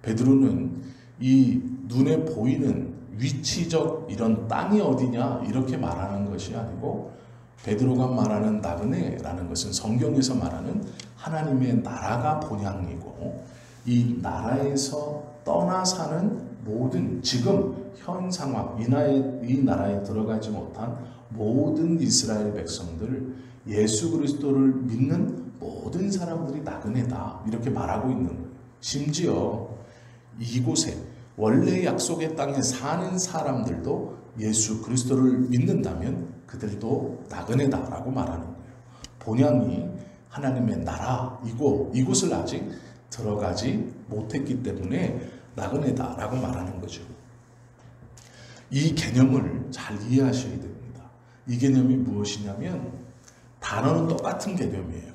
베드로는 이 눈에 보이는 위치적 이런 땅이 어디냐 이렇게 말하는 것이 아니고, 베드로가 말하는 나그네라는 것은 성경에서 말하는 하나님의 나라가 본향이고, 이 나라에서 떠나 사는 모든 지금 현 상황, 이 나라에 들어가지 못한 모든 이스라엘 백성들, 예수 그리스도를 믿는 모든 사람들이 나그네다 이렇게 말하고 있는 거예요. 심지어 이곳에 원래 약속의 땅에 사는 사람들도 예수 그리스도를 믿는다면 그들도 나그네다라고 말하는 거예요. 본향이 하나님의 나라이고 이곳을 아직 들어가지 못했기 때문에 나그네다라고 말하는 거죠. 이 개념을 잘 이해하셔야 됩니다. 이 개념이 무엇이냐면 단어는 똑같은 개념이에요.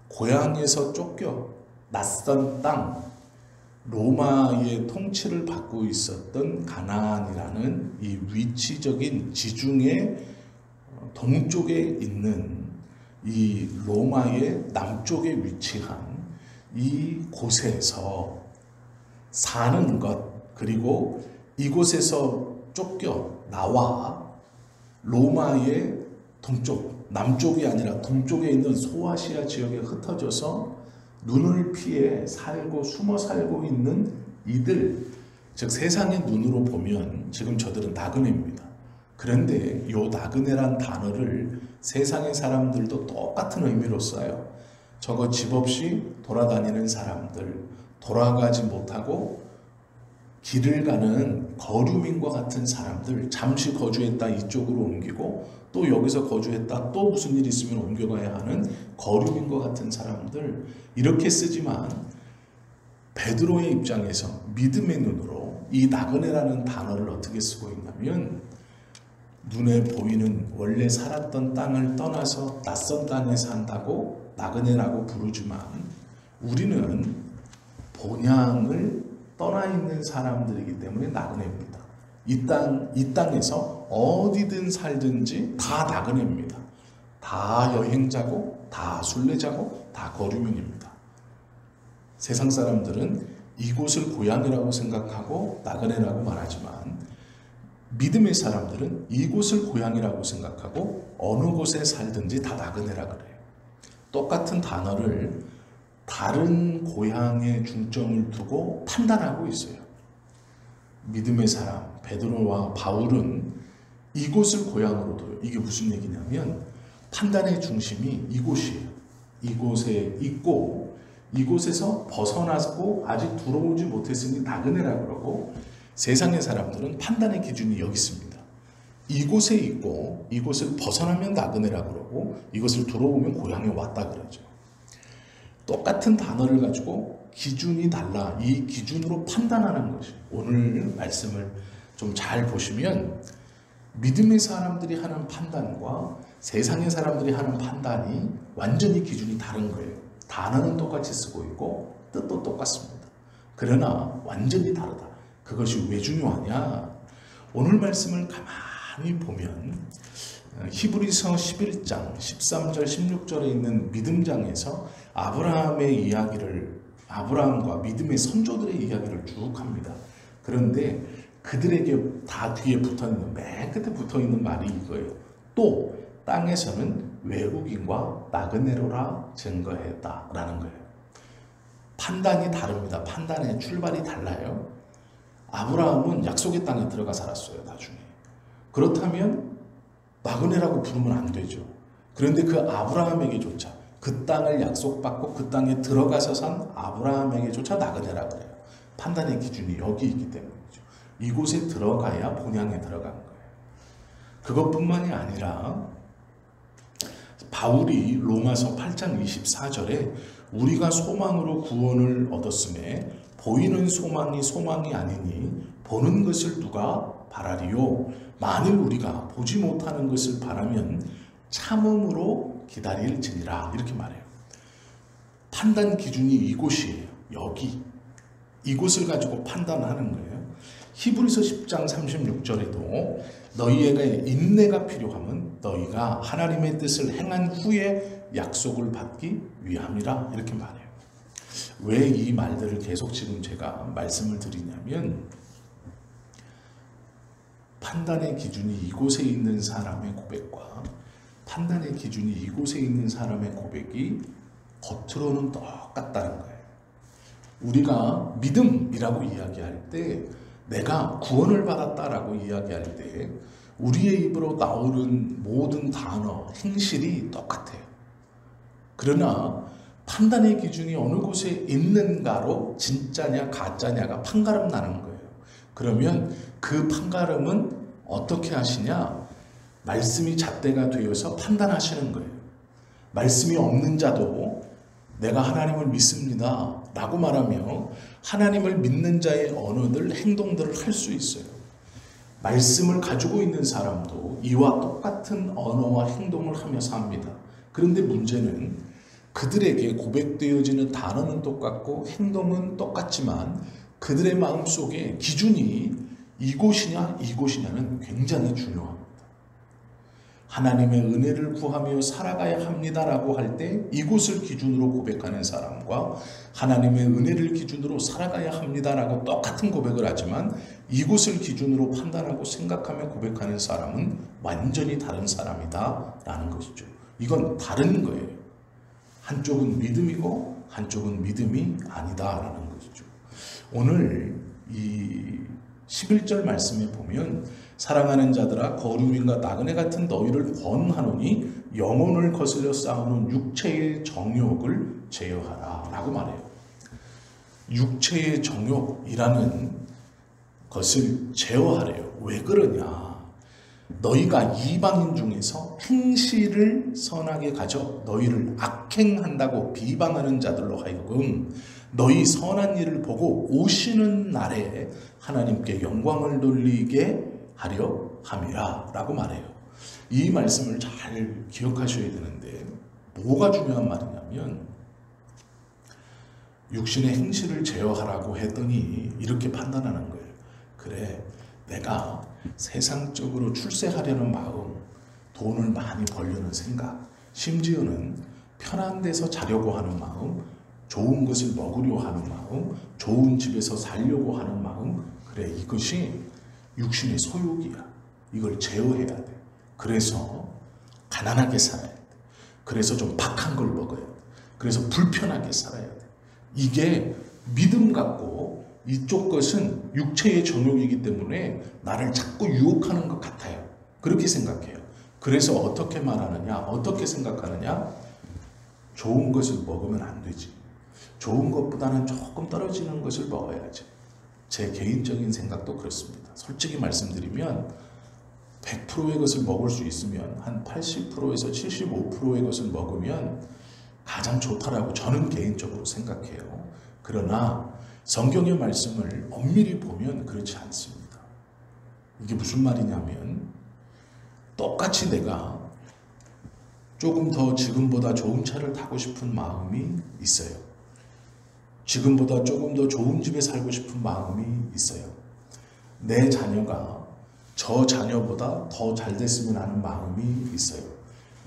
고향에서 쫓겨 낯선 땅, 로마의 통치를 받고 있었던 가나안이라는 이 위치적인 지중해 동쪽에 있는 이 로마의 남쪽에 위치한 이 곳에서 사는 것, 그리고 이곳에서 쫓겨 나와 로마의 동쪽, 남쪽이 아니라 동쪽에 있는 소아시아 지역에 흩어져서 눈을 피해 살고 숨어 살고 있는 이들, 즉 세상의 눈으로 보면 지금 저들은 나그네입니다. 그런데 이 나그네란 단어를 세상의 사람들도 똑같은 의미로 써요. 저거 집 없이 돌아다니는 사람들, 돌아가지 못하고 길을 가는 거류민과 같은 사람들, 잠시 거주했다 이쪽으로 옮기고 또 여기서 거주했다 또 무슨 일이 있으면 옮겨가야 하는 거류민과 같은 사람들, 이렇게 쓰지만 베드로의 입장에서 믿음의 눈으로 이 나그네라는 단어를 어떻게 쓰고 있냐면, 눈에 보이는 원래 살았던 땅을 떠나서 낯선 땅에 산다고 나그네라고 부르지만 우리는 본향을 떠나 있는 사람들이기 때문에 나그네입니다. 이 땅에서 어디든 살든지 다 나그네입니다. 다 여행자고 다 순례자고 다 거류민입니다. 세상 사람들은 이곳을 고향이라고 생각하고 나그네라고 말하지만 믿음의 사람들은 이곳을 고향이라고 생각하고 어느 곳에 살든지 다 나그네라 그래요. 똑같은 단어를 다른 고향에 중점을 두고 판단하고 있어요. 믿음의 사람 베드로와 바울은 이곳을 고향으로 둬요. 이게 무슨 얘기냐면 판단의 중심이 이곳이에요. 이곳에 있고 이곳에서 벗어나고 아직 들어오지 못했으니 나그네라 그러고, 세상의 사람들은 판단의 기준이 여기 있습니다. 이곳에 있고 이곳을 벗어나면 나그네라 그러고 이것을 들어오면 고향에 왔다 그러죠. 똑같은 단어를 가지고 기준이 달라. 이 기준으로 판단하는 것이, 오늘 말씀을 좀 잘 보시면 믿음의 사람들이 하는 판단과 세상의 사람들이 하는 판단이 완전히 기준이 다른 거예요. 단어는 똑같이 쓰고 있고 뜻도 똑같습니다. 그러나 완전히 다르다. 그것이 왜 중요하냐? 오늘 말씀을 가만히 보면 히브리서 11장 13절 16절에 있는 믿음장에서 아브라함의 이야기를, 아브라함과 믿음의 선조들의 이야기를 쭉 합니다. 그런데 그들에게 다 뒤에 붙어있는, 맨 끝에 붙어있는 말이 이거예요. 또 땅에서는 외국인과 나그네로라 증거했다 라는 거예요. 판단이 다릅니다. 판단의 출발이 달라요. 아브라함은 약속의 땅에 들어가 살았어요. 나중에. 그렇다면 나그네라고 부르면 안 되죠. 그런데 그 아브라함에게조차, 그 땅을 약속받고 그 땅에 들어가서 산 아브라함에게조차 나그네라 그래요. 판단의 기준이 여기 있기 때문이죠. 이곳에 들어가야 본향에 들어간 거예요. 그것뿐만이 아니라 바울이 로마서 8장 24절에 우리가 소망으로 구원을 얻었음에 보이는 소망이 소망이 아니니 보는 것을 누가 바라리요. 만일 우리가 보지 못하는 것을 바라면 참음으로 기다릴지니라, 이렇게 말해요. 판단 기준이 이곳이에요. 여기. 이곳을 가지고 판단하는 거예요. 히브리서 10장 36절에도 너희에게 인내가 필요하면 너희가 하나님의 뜻을 행한 후에 약속을 받기 위함이라, 이렇게 말해요. 왜 이 말들을 계속 지금 제가 말씀을 드리냐면 판단의 기준이 이곳에 있는 사람의 고백과 판단의 기준이 이곳에 있는 사람의 고백이 겉으로는 똑같다는 거예요. 우리가 믿음이라고 이야기할 때 내가 구원을 받았다라고 이야기할 때 우리의 입으로 나오는 모든 단어, 행실이 똑같아요. 그러나 판단의 기준이 어느 곳에 있는가로 진짜냐 가짜냐가 판가름 나는 거예요. 그러면 그 판가름은 어떻게 하시냐? 말씀이 잣대가 되어서 판단하시는 거예요. 말씀이 없는 자도 내가 하나님을 믿습니다 라고 말하며 하나님을 믿는 자의 언어들, 행동들을 할 수 있어요. 말씀을 가지고 있는 사람도 이와 똑같은 언어와 행동을 하며 삽니다. 그런데 문제는 그들에게 고백되어지는 단어는 똑같고 행동은 똑같지만 그들의 마음속에 기준이 이곳이냐 이곳이냐는 굉장히 중요합니다. 하나님의 은혜를 구하며 살아가야 합니다라고 할 때 이곳을 기준으로 고백하는 사람과 하나님의 은혜를 기준으로 살아가야 합니다라고 똑같은 고백을 하지만 이곳을 기준으로 판단하고 생각하며 고백하는 사람은 완전히 다른 사람이다라는 것이죠. 이건 다른 거예요. 한쪽은 믿음이고 한쪽은 믿음이 아니다라는 것이죠. 오늘 이 11절 말씀에 보면 사랑하는 자들아 거류민과 나그네 같은 너희를 권하노니 영혼을 거스려 싸우는 육체의 정욕을 제어하라 라고 말해요. 육체의 정욕이라는 것을 제어하래요. 왜 그러냐? 너희가 이방인 중에서 행실을 선하게 가져 너희를 악행한다고 비방하는 자들로 하여금 너희 선한 일을 보고 오시는 날에 하나님께 영광을 돌리게 하려 함이라 라고 말해요. 이 말씀을 잘 기억하셔야 되는데 뭐가 중요한 말이냐면 육신의 행실을 제어하라고 했더니 이렇게 판단하는 거예요. 그래, 내가 세상적으로 출세하려는 마음, 돈을 많이 벌려는 생각, 심지어는 편한 데서 자려고 하는 마음, 좋은 것을 먹으려 하는 마음, 좋은 집에서 살려고 하는 마음, 그래, 이것이 육신의 소욕이야. 이걸 제어해야 돼. 그래서 가난하게 살아야 돼. 그래서 좀 박한 걸 먹어야 돼. 그래서 불편하게 살아야 돼. 이게 믿음 같고 이쪽 것은 육체의 정욕이기 때문에 나를 자꾸 유혹하는 것 같아요. 그렇게 생각해요. 그래서 어떻게 말하느냐, 어떻게 생각하느냐? 좋은 것을 먹으면 안 되지. 좋은 것보다는 조금 떨어지는 것을 먹어야지. 제 개인적인 생각도 그렇습니다. 솔직히 말씀드리면 100%의 것을 먹을 수 있으면 한 80%에서 75%의 것을 먹으면 가장 좋다라고 저는 개인적으로 생각해요. 그러나 성경의 말씀을 엄밀히 보면 그렇지 않습니다. 이게 무슨 말이냐면 똑같이 내가 조금 더 지금보다 좋은 차를 타고 싶은 마음이 있어요. 지금보다 조금 더 좋은 집에 살고 싶은 마음이 있어요. 내 자녀가 저 자녀보다 더 잘 됐으면 하는 마음이 있어요.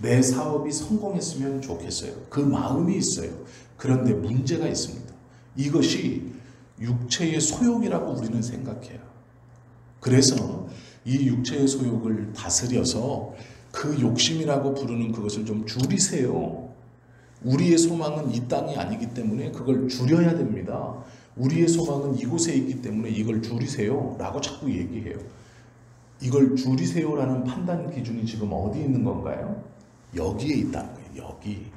내 사업이 성공했으면 좋겠어요. 그 마음이 있어요. 그런데 문제가 있습니다. 이것이 육체의 소욕이라고 우리는 생각해요. 그래서 이 육체의 소욕을 다스려서 그 욕심이라고 부르는 그것을 좀 줄이세요. 우리의 소망은 이 땅이 아니기 때문에 그걸 줄여야 됩니다. 우리의 소망은 이곳에 있기 때문에 이걸 줄이세요 라고 자꾸 얘기해요. 이걸 줄이세요 라는 판단 기준이 지금 어디 있는 건가요? 여기에 있다는 거예요. 여기.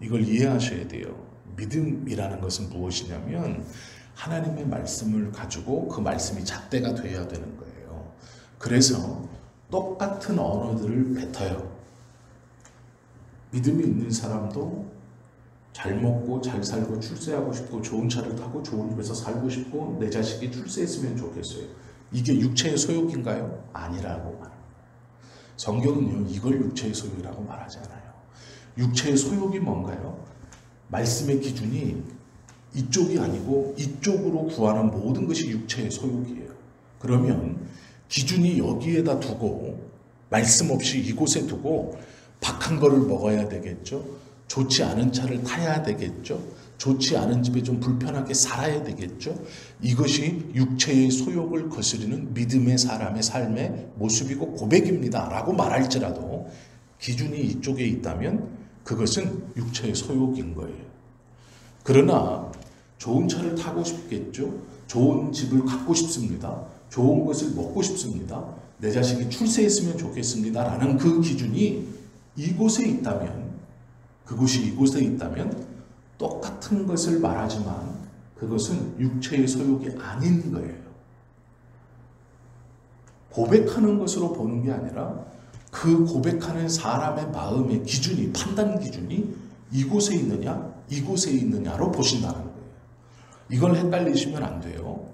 이걸 이해하셔야 돼요. 믿음이라는 것은 무엇이냐면 하나님의 말씀을 가지고 그 말씀이 잣대가 돼야 되는 거예요. 그래서 똑같은 언어들을 뱉어요. 믿음이 있는 사람도 잘 먹고 잘 살고 출세하고 싶고 좋은 차를 타고 좋은 집에서 살고 싶고 내 자식이 출세했으면 좋겠어요. 이게 육체의 소욕인가요? 아니라고 말합니다. 성경은요, 이걸 육체의 소욕이라고 말하지 않아요. 육체의 소욕이 뭔가요? 말씀의 기준이 이쪽이 아니고 이쪽으로 구하는 모든 것이 육체의 소욕이에요. 그러면 기준이 여기에다 두고 말씀 없이 이곳에 두고 박한 거를 먹어야 되겠죠. 좋지 않은 차를 타야 되겠죠. 좋지 않은 집에 좀 불편하게 살아야 되겠죠. 이것이 육체의 소욕을 거스르는 믿음의 사람의 삶의 모습이고 고백입니다 라고 말할지라도 기준이 이쪽에 있다면 그것은 육체의 소욕인 거예요. 그러나 좋은 차를 타고 싶겠죠. 좋은 집을 갖고 싶습니다. 좋은 것을 먹고 싶습니다. 내 자식이 출세했으면 좋겠습니다 라는 그 기준이 이곳에 있다면, 그것이 이곳에 있다면 똑같은 것을 말하지만 그것은 육체의 소욕이 아닌 거예요. 고백하는 것으로 보는 게 아니라 그 고백하는 사람의 마음의 기준이, 판단 기준이 이곳에 있느냐 이곳에 있느냐로 보신다는 거예요. 이걸 헷갈리시면 안 돼요.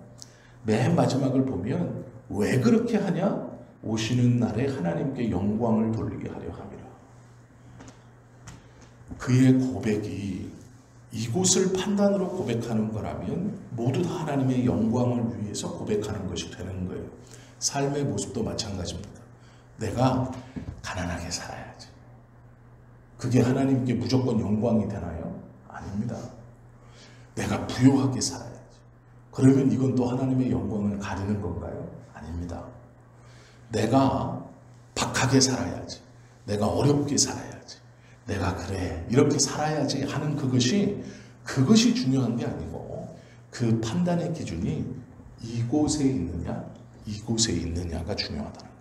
맨 마지막을 보면 왜 그렇게 하냐? 오시는 날에 하나님께 영광을 돌리게 하려 함이라. 그의 고백이 이곳을 판단으로 고백하는 거라면 모두 다 하나님의 영광을 위해서 고백하는 것이 되는 거예요. 삶의 모습도 마찬가지입니다. 내가 가난하게 살아야지. 그게 하나님께 무조건 영광이 되나요? 아닙니다. 내가 부유하게 살아야지. 그러면 이건 또 하나님의 영광을 가리는 건가요? 아닙니다. 내가 박하게 살아야지. 내가 어렵게 살아야지. 내가 그래 이렇게 살아야지 하는 그것이 중요한 게 아니고 그 판단의 기준이 이곳에 있느냐 이곳에 있느냐가 중요하다는 거예요.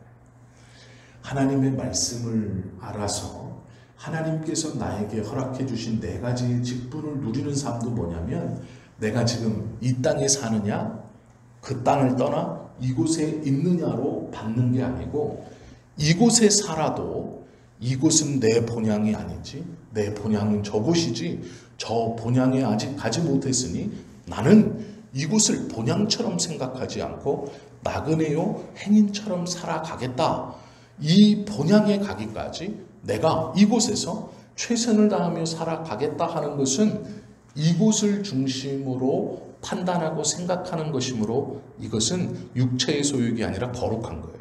하나님의 말씀을 알아서 하나님께서 나에게 허락해 주신 네 가지 직분을 누리는 삶도 뭐냐면 내가 지금 이 땅에 사느냐 그 땅을 떠나 이곳에 있느냐로 받는 게 아니고 이곳에 살아도 이곳은 내 본향이 아니지 내 본향은 저곳이지 저 본향에 아직 가지 못했으니 나는 이곳을 본향처럼 생각하지 않고 나그네요 행인처럼 살아가겠다. 이 본향에 가기까지 내가 이곳에서 최선을 다하며 살아가겠다 하는 것은 이곳을 중심으로 판단하고 생각하는 것이므로 이것은 육체의 소욕이 아니라 거룩한 거예요.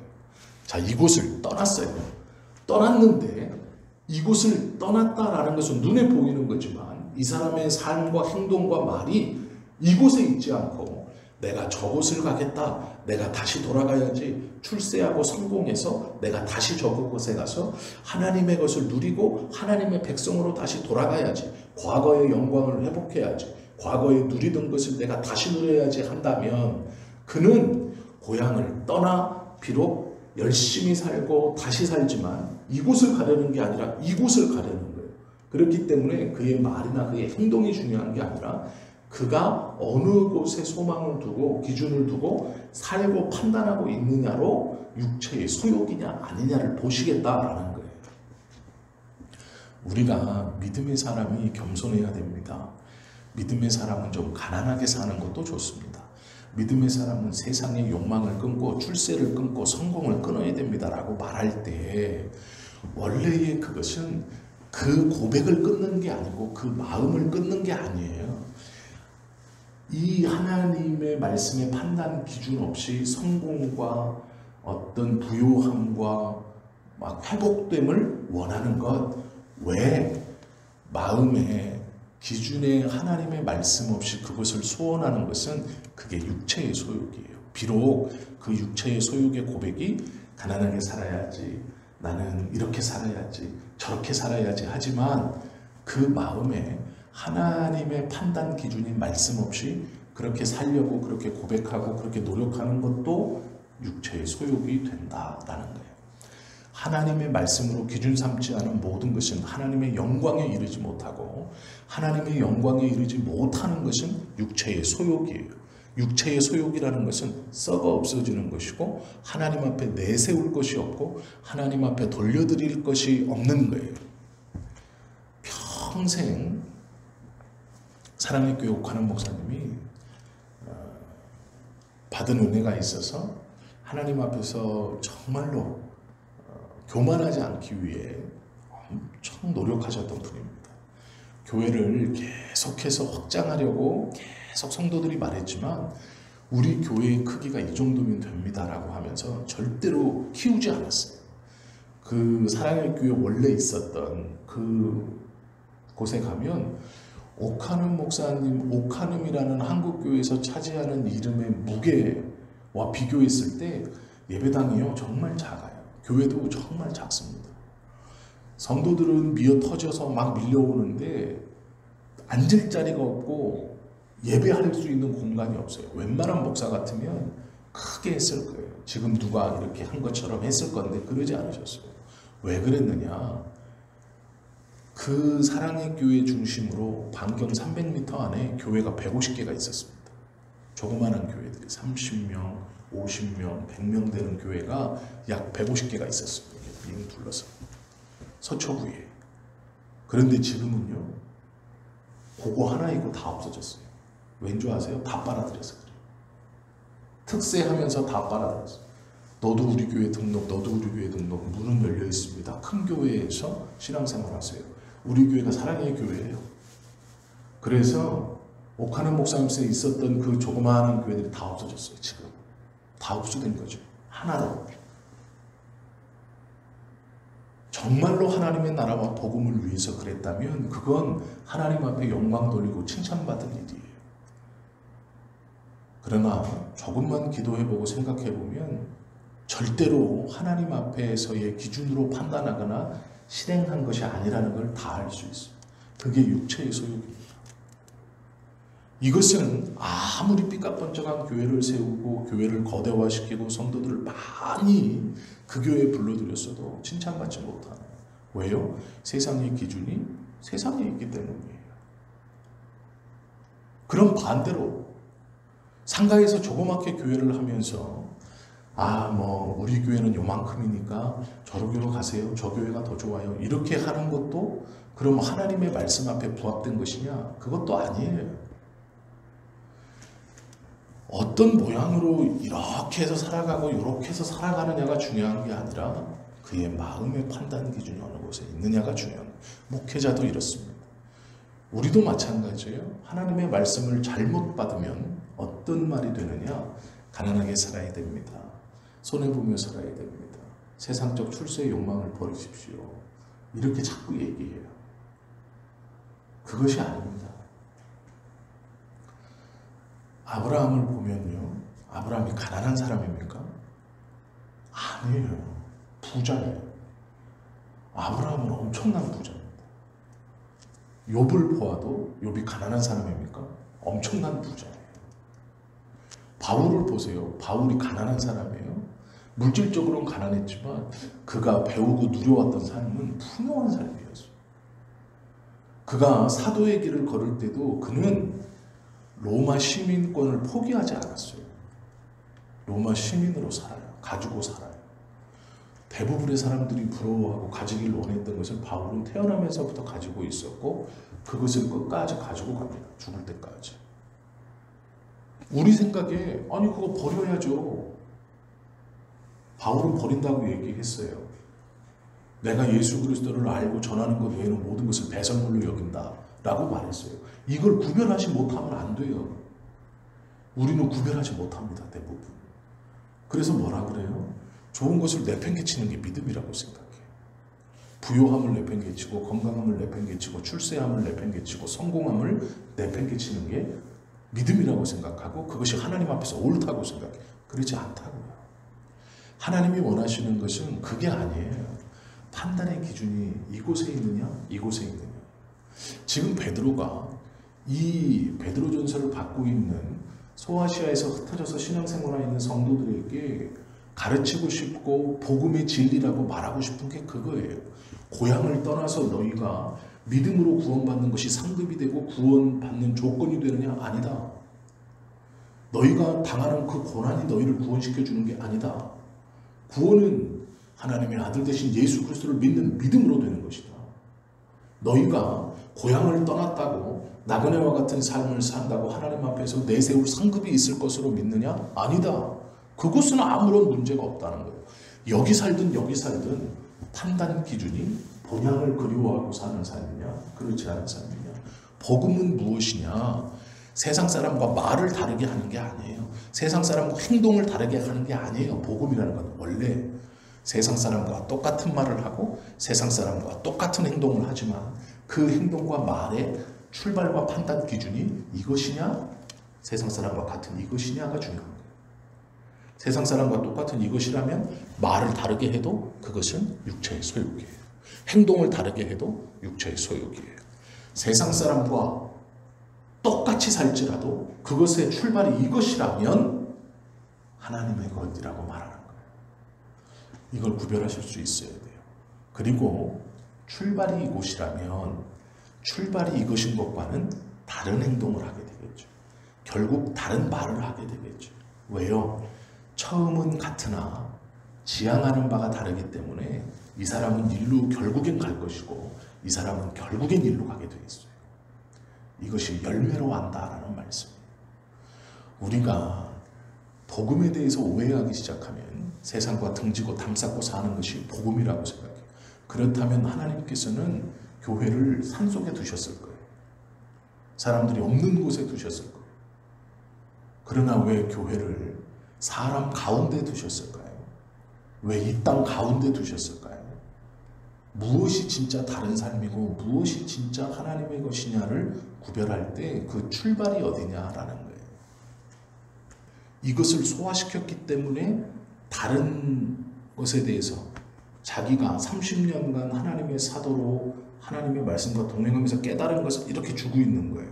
자, 이곳을 떠났어요. 떠났는데 이곳을 떠났다라는 것은 눈에 보이는 거지만 이 사람의 삶과 행동과 말이 이곳에 있지 않고 내가 저곳을 가겠다. 내가 다시 돌아가야지. 출세하고 성공해서 내가 다시 저곳에 가서 하나님의 것을 누리고 하나님의 백성으로 다시 돌아가야지. 과거의 영광을 회복해야지. 과거에 누리던 것을 내가 다시 누려야지 한다면 그는 고향을 떠나 비록 열심히 살고 다시 살지만 이곳을 가려는 게 아니라 이곳을 가려는 거예요. 그렇기 때문에 그의 말이나 그의 행동이 중요한 게 아니라 그가 어느 곳에 소망을 두고 기준을 두고 살고 판단하고 있느냐로 육체의 소욕이냐 아니냐를 보시겠다라는 거예요. 우리가 믿음의 사람이 겸손해야 됩니다. 믿음의 사람은 좀 가난하게 사는 것도 좋습니다. 믿음의 사람은 세상의 욕망을 끊고 출세를 끊고 성공을 끊어야 됩니다라고 말할 때 원래의 그것은 그 고백을 끊는 게 아니고 그 마음을 끊는 게 아니에요. 이 하나님의 말씀의 판단 기준 없이 성공과 어떤 부요함과 막 회복됨을 원하는 것, 왜 마음에 기준에 하나님의 말씀 없이 그것을 소원하는 것은 그게 육체의 소욕이에요. 비록 그 육체의 소욕의 고백이 가난하게 살아야지, 나는 이렇게 살아야지, 저렇게 살아야지 하지만 그 마음에 하나님의 판단 기준인 말씀 없이 그렇게 살려고 그렇게 고백하고 그렇게 노력하는 것도 육체의 소욕이 된다라는 거예요. 하나님의 말씀으로 기준 삼지 않은 모든 것은 하나님의 영광에 이르지 못하고 하나님의 영광에 이르지 못하는 것은 육체의 소욕이에요. 육체의 소욕이라는 것은 썩어 없어지는 것이고 하나님 앞에 내세울 것이 없고 하나님 앞에 돌려드릴 것이 없는 거예요. 평생 사랑의 교회 옥하는 목사님이 받은 은혜가 있어서 하나님 앞에서 정말로 교만하지 않기 위해 엄청 노력하셨던 분입니다. 교회를 계속해서 확장하려고 계속 성도들이 말했지만 우리 교회의 크기가 이 정도면 됩니다라고 하면서 절대로 키우지 않았어요. 그 사랑의 교회 원래 있었던 그 곳에 가면 오카눔 목사님, 오카눔이라는 한국교회에서 차지하는 이름의 무게와 비교했을 때 예배당이요 정말 작아요. 교회도 정말 작습니다. 성도들은 미어 터져서 막 밀려오는데 앉을 자리가 없고 예배할 수 있는 공간이 없어요. 웬만한 목사 같으면 크게 했을 거예요. 지금 누가 이렇게 한 것처럼 했을 건데 그러지 않으셨어요. 왜 그랬느냐? 그 사랑의 교회 중심으로 반경 300m 안에 교회가 150개가 있었습니다. 조그마한 교회들이 30명, 50명, 100명 되는 교회가 약 150개가 있었습니다. 빙 둘러서 서초구에. 그런데 지금은요 그거 하나 있고 다 없어졌어요. 왠 줄 아세요? 다 빨아들여서 그래요. 특세하면서 다 빨아들였어요. 너도 우리 교회 등록, 너도 우리 교회 등록. 문은 열려 있습니다. 큰 교회에서 신앙생활 하세요. 우리 교회가 사랑의 교회예요. 그래서 오카는 목사님께 있었던 그 조그마한 교회들이 다 없어졌어요. 지금 다 흡수된 거죠. 하나로. 정말로 하나님의 나라와 복음을 위해서 그랬다면 그건 하나님 앞에 영광 돌리고 칭찬받을 일이에요. 그러나 조금만 기도해보고 생각해보면 절대로 하나님 앞에서의 기준으로 판단하거나 실행한 것이 아니라는 걸 다 알 수 있어요. 그게 육체의 소욕입니다. 이것은 아무리 삐까뻔쩍한 교회를 세우고 교회를 거대화시키고 성도들을 많이 그 교회에 불러들였어도 칭찬받지 못하는. 왜요? 세상의 기준이 세상에 있기 때문이에요. 그럼 반대로 상가에서 조그맣게 교회를 하면서 우리 교회는 요만큼이니까 저 교회로 가세요. 저 교회가 더 좋아요. 이렇게 하는 것도 그럼 하나님의 말씀 앞에 부합된 것이냐? 그것도 아니에요. 어떤 모양으로 이렇게 해서 살아가고 이렇게 해서 살아가느냐가 중요한 게 아니라 그의 마음의 판단 기준이 어느 곳에 있느냐가 중요한 거예요. 목회자도 이렇습니다. 우리도 마찬가지예요. 하나님의 말씀을 잘못 받으면 어떤 말이 되느냐? 가난하게 살아야 됩니다. 손해보며 살아야 됩니다. 세상적 출세의 욕망을 버리십시오. 이렇게 자꾸 얘기해요. 그것이 아닙니다. 아브라함을 보면요. 아브라함이 가난한 사람입니까? 아니에요. 부자예요. 아브라함은 엄청난 부자입니다. 욥을 보아도 욥이 가난한 사람입니까? 엄청난 부자예요. 바울을 보세요. 바울이 가난한 사람이에요. 물질적으로는 가난했지만 그가 배우고 누려왔던 삶은 풍요한 삶이었어요. 그가 사도의 길을 걸을 때도 그는 로마 시민권을 포기하지 않았어요. 로마 시민으로 살아요. 가지고 살아요. 대부분의 사람들이 부러워하고 가지길 원했던 것을 바울은 태어나면서부터 가지고 있었고 그것을 끝까지 가지고 갑니다. 죽을 때까지. 우리 생각에 그거 버려야죠. 바울은 버린다고 얘기했어요. 내가 예수 그리스도를 알고 전하는 것 외에는 모든 것을 배설물로 여긴다 라고 말했어요. 이걸 구별하지 못하면 안 돼요. 우리는 구별하지 못합니다. 대부분. 그래서 뭐라 그래요? 좋은 것을 내팽개치는 게 믿음이라고 생각해요. 부요함을 내팽개치고 건강함을 내팽개치고 출세함을 내팽개치고 성공함을 내팽개치는 게 믿음이라고 생각하고 그것이 하나님 앞에서 옳다고 생각해요. 그렇지 않다고요. 하나님이 원하시는 것은 그게 아니에요. 판단의 기준이 이곳에 있느냐 이곳에 있느냐. 지금 베드로가 이 베드로전서를 받고 있는 소아시아에서 흩어져서 신앙생활하고 있는 성도들에게 가르치고 싶고 복음의 진리라고 말하고 싶은 게 그거예요. 고향을 떠나서 너희가 믿음으로 구원받는 것이 상급이 되고 구원받는 조건이 되느냐? 아니다. 너희가 당하는 그 고난이 너희를 구원시켜주는 게 아니다. 구원은 하나님의 아들 되신 예수 그리스도를 믿는 믿음으로 되는 것이다. 너희가 고향을 떠났다고 나그네와 같은 삶을 산다고 하나님 앞에서 내세울 상급이 있을 것으로 믿느냐? 아니다. 그것은 아무런 문제가 없다는 거예요. 여기 살든 여기 살든 판단 기준이 본향을 그리워하고 사는 삶이냐? 그렇지 않은 삶이냐? 복음은 무엇이냐? 세상 사람과 말을 다르게 하는 게 아니에요. 세상 사람과 행동을 다르게 하는 게 아니에요. 복음이라는 건 원래 세상 사람과 똑같은 말을 하고 세상 사람과 똑같은 행동을 하지만 그 행동과 말의 출발과 판단 기준이 이것이냐, 세상 사람과 같은 이것이냐가 중요한 거예요. 세상 사람과 똑같은 이것이라면 말을 다르게 해도 그것은 육체의 소욕이에요. 행동을 다르게 해도 육체의 소욕이에요. 세상 사람과 똑같이 살지라도 그것의 출발이 이것이라면 하나님의 것이라고 말하는 거예요. 이걸 구별하실 수 있어야 돼요. 그리고 출발이 이곳이라면 출발이 이것인 것과는 다른 행동을 하게 되겠죠. 결국 다른 말을 하게 되겠죠. 왜요? 처음은 같으나 지향하는 바가 다르기 때문에 이 사람은 일로 결국엔 갈 것이고 이 사람은 결국엔 일로 가게 되겠어요. 이것이 열매로 안다라는 말씀이에요. 우리가 복음에 대해서 오해하기 시작하면 세상과 등지고 담쌓고 사는 것이 복음이라고 생각해요. 그렇다면 하나님께서는 교회를 산속에 두셨을 거예요. 사람들이 없는 곳에 두셨을 거예요. 그러나 왜 교회를 사람 가운데 두셨을까요? 왜 이 땅 가운데 두셨을까요? 무엇이 진짜 다른 삶이고 무엇이 진짜 하나님의 것이냐를 구별할 때 그 출발이 어디냐라는 거예요. 이것을 소화시켰기 때문에 다른 것에 대해서 자기가 30년간 하나님의 사도로 하나님의 말씀과 동행하면서 깨달은 것을 이렇게 주고 있는 거예요.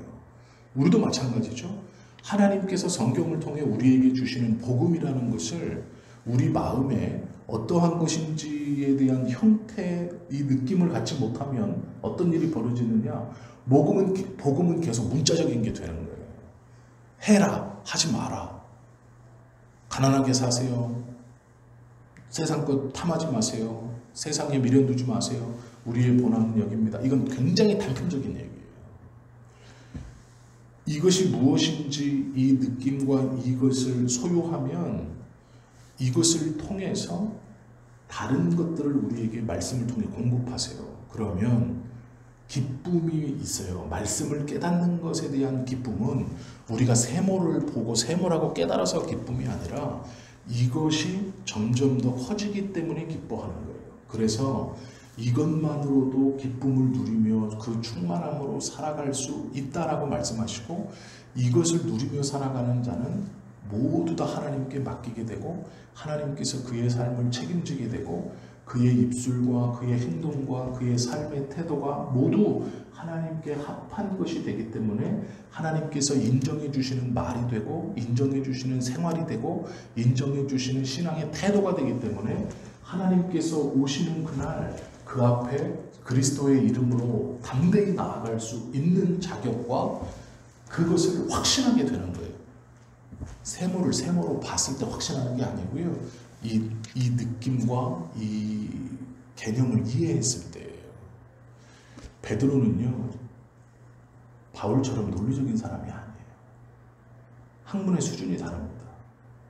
우리도 마찬가지죠. 하나님께서 성경을 통해 우리에게 주시는 복음이라는 것을 우리 마음에 어떠한 것인지에 대한 형태, 이 느낌을 갖지 못하면 어떤 일이 벌어지느냐? 복음은 계속 문자적인 게 되는 거예요. 해라, 하지 마라. 가난하게 사세요. 세상 것 탐하지 마세요. 세상에 미련 두지 마세요. 우리의 본함은 여기입니다. 이건 굉장히 단편적인 얘기예요. 이것이 무엇인지 이 느낌과 이것을 소유하면 이것을 통해서 다른 것들을 우리에게 말씀을 통해 공급하세요. 그러면 기쁨이 있어요. 말씀을 깨닫는 것에 대한 기쁨은 우리가 세모를 보고 세모라고 깨달아서 기쁨이 아니라 이것이 점점 더 커지기 때문에 기뻐하는 거예요. 그래서 이것만으로도 기쁨을 누리며 그 충만함으로 살아갈 수 있다라고 말씀하시고 이것을 누리며 살아가는 자는 모두 다 하나님께 맡기게 되고 하나님께서 그의 삶을 책임지게 되고 그의 입술과 그의 행동과 그의 삶의 태도가 모두 하나님께 합한 것이 되기 때문에 하나님께서 인정해 주시는 말이 되고 인정해 주시는 생활이 되고 인정해 주시는 신앙의 태도가 되기 때문에 하나님께서 오시는 그날 그 앞에 그리스도의 이름으로 담대히 나아갈 수 있는 자격과 그것을 확신하게 되는 거예요. 세모를 세모로 봤을 때 확신하는 게 아니고요. 이 느낌과 이 개념을 이해했을 때예요. 베드로는요, 바울처럼 논리적인 사람이 아니에요. 학문의 수준이 다릅니다.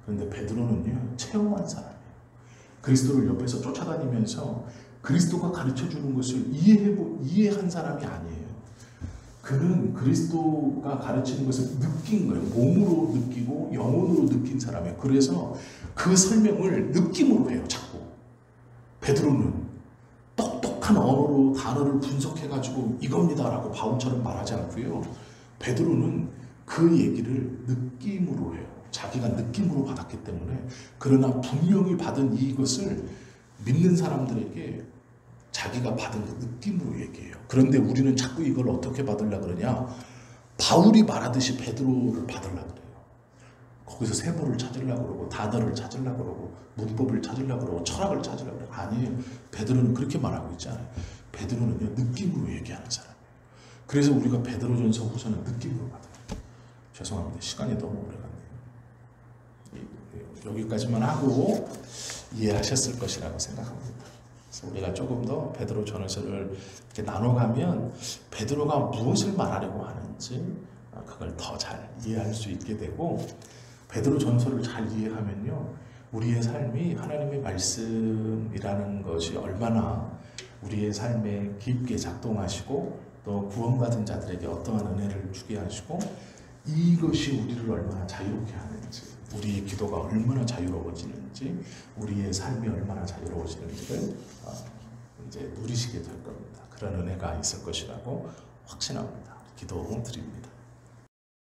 그런데 베드로는요, 체험한 사람이에요. 그리스도를 옆에서 쫓아다니면서 그리스도가 가르쳐주는 것을 이해한 사람이 아니에요. 그는 그리스도가 가르치는 것을 느낀 거예요. 몸으로 느끼고 영혼으로 느낀 사람이에요. 그래서 그 설명을 느낌으로 해요. 자꾸. 베드로는 똑똑한 언어로 단어를 분석해가지고 이겁니다라고 바울처럼 말하지 않고요. 베드로는 그 얘기를 느낌으로 해요. 자기가 느낌으로 받았기 때문에. 그러나 분명히 받은 이것을 믿는 사람들에게 자기가 받은 그 느낌으로 얘기해요. 그런데 우리는 자꾸 이걸 어떻게 받으려고 그러냐? 바울이 말하듯이 베드로를 받으려고 그래요. 거기서 세모를 찾으려고 그러고 단어를 찾으려고 그러고 문법을 찾으려고 그러고 철학을 찾으려고 그러고 아니에요. 베드로는 그렇게 말하고 있잖아요. 베드로는요, 느낌으로 얘기하는 사람이에요. 그래서 우리가 베드로전서 후서는 느낌으로 받아요. 죄송합니다. 시간이 너무 오래 갔네요. 여기까지만 하고 이해하셨을 것이라고 생각합니다. 그래서 우리가 조금 더 베드로 전서를 이렇게 나눠가면 베드로가 무엇을 말하려고 하는지 그걸 더 잘 이해할 수 있게 되고 베드로 전서를 잘 이해하면요 우리의 삶이 하나님의 말씀이라는 것이 얼마나 우리의 삶에 깊게 작동하시고 또 구원받은 자들에게 어떠한 은혜를 주게 하시고 이것이 우리를 얼마나 자유롭게 하는지 우리의 기도가 얼마나 자유로워지는지 우리의 삶이 얼마나 자유로워지는지를 이제 누리시게 될 겁니다. 그런 은혜가 있을 것이라고 확신합니다. 기도 드립니다.